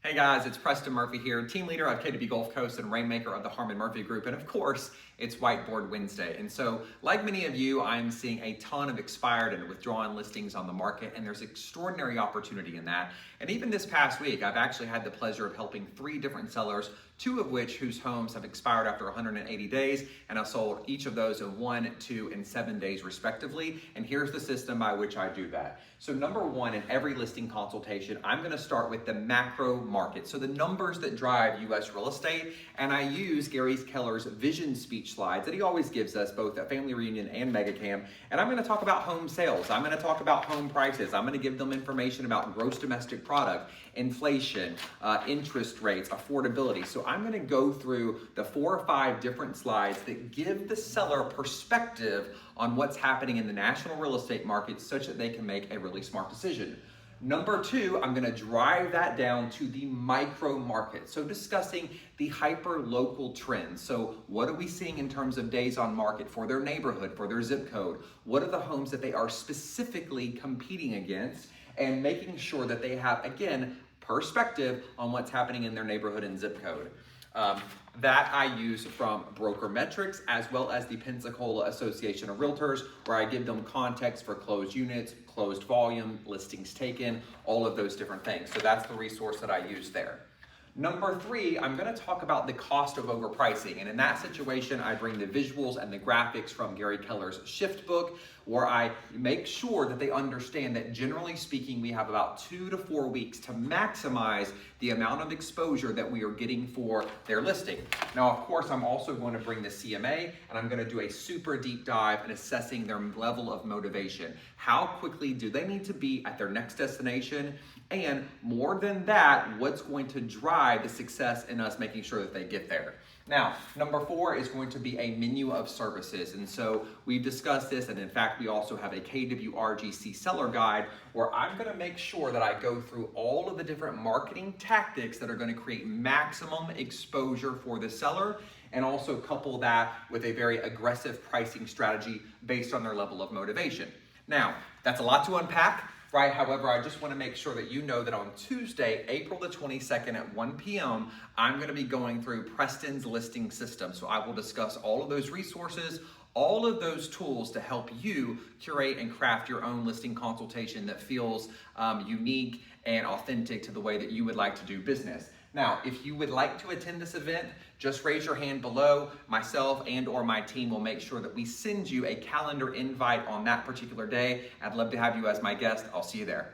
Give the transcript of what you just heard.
Hey guys, it's Preston Murphy here, team leader of KW Gulf Coast and rainmaker of the Harmon Murphy Group. And of course, it's Whiteboard Wednesday. And so, like many of you, I'm seeing a ton of expired and withdrawn listings on the market, and there's extraordinary opportunity in that. And even this past week, I've actually had the pleasure of helping 3 different sellers, 2 of which whose homes have expired after 180 days, and I've sold each of those in 1, 2, and 7 days respectively. And here's the system by which I do that. So number 1, in every listing consultation, I'm gonna start with the macro market. So the numbers that drive US real estate, and I use Gary Keller's vision speech slides that he always gives us both at Family Reunion and MegaCam. And I'm gonna talk about home sales. I'm gonna talk about home prices. I'm gonna give them information about gross domestic product, inflation, interest rates, affordability. So I'm gonna go through the 4 or 5 different slides that give the seller perspective on what's happening in the national real estate market such that they can make a really smart decision. Number 2, I'm gonna drive that down to the micro market. So discussing the hyper local trends. So what are we seeing in terms of days on market for their neighborhood, for their zip code? What are the homes that they are specifically competing against? And making sure that they have, again, perspective on what's happening in their neighborhood and zip code. That I use from Broker Metrics as well as the Pensacola Association of Realtors, where I give them context for closed units, closed volume, listings taken, all of those different things. So that's the resource that I use there. Number 3, I'm gonna talk about the cost of overpricing. And in that situation, I bring the visuals and the graphics from Gary Keller's Shift book, where I make sure that they understand that generally speaking, we have about 2 to 4 weeks to maximize the amount of exposure that we are getting for their listing. Now, of course, I'm also going to bring the CMA, and I'm gonna do a super deep dive in assessing their level of motivation. How quickly do they need to be at their next destination? And more than that, what's going to drive the success in us making sure that they get there? Now, number 4 is going to be a menu of services. And so we've discussed this, and in fact, we also have a KWRGC seller guide where I'm gonna make sure that I go through all of the different marketing tactics that are gonna create maximum exposure for the seller, and also couple that with a very aggressive pricing strategy based on their level of motivation. Now, that's a lot to unpack. Right. However, I just want to make sure that you know that on Tuesday, April the 22nd at 1 p.m., I'm going to be going through Preston's listing system. So I will discuss all of those resources, all of those tools to help you curate and craft your own listing consultation that feels unique and authentic to the way that you would like to do business. Now, if you would like to attend this event, just raise your hand below. Myself and or my team will make sure that we send you a calendar invite on that particular day. I'd love to have you as my guest. I'll see you there.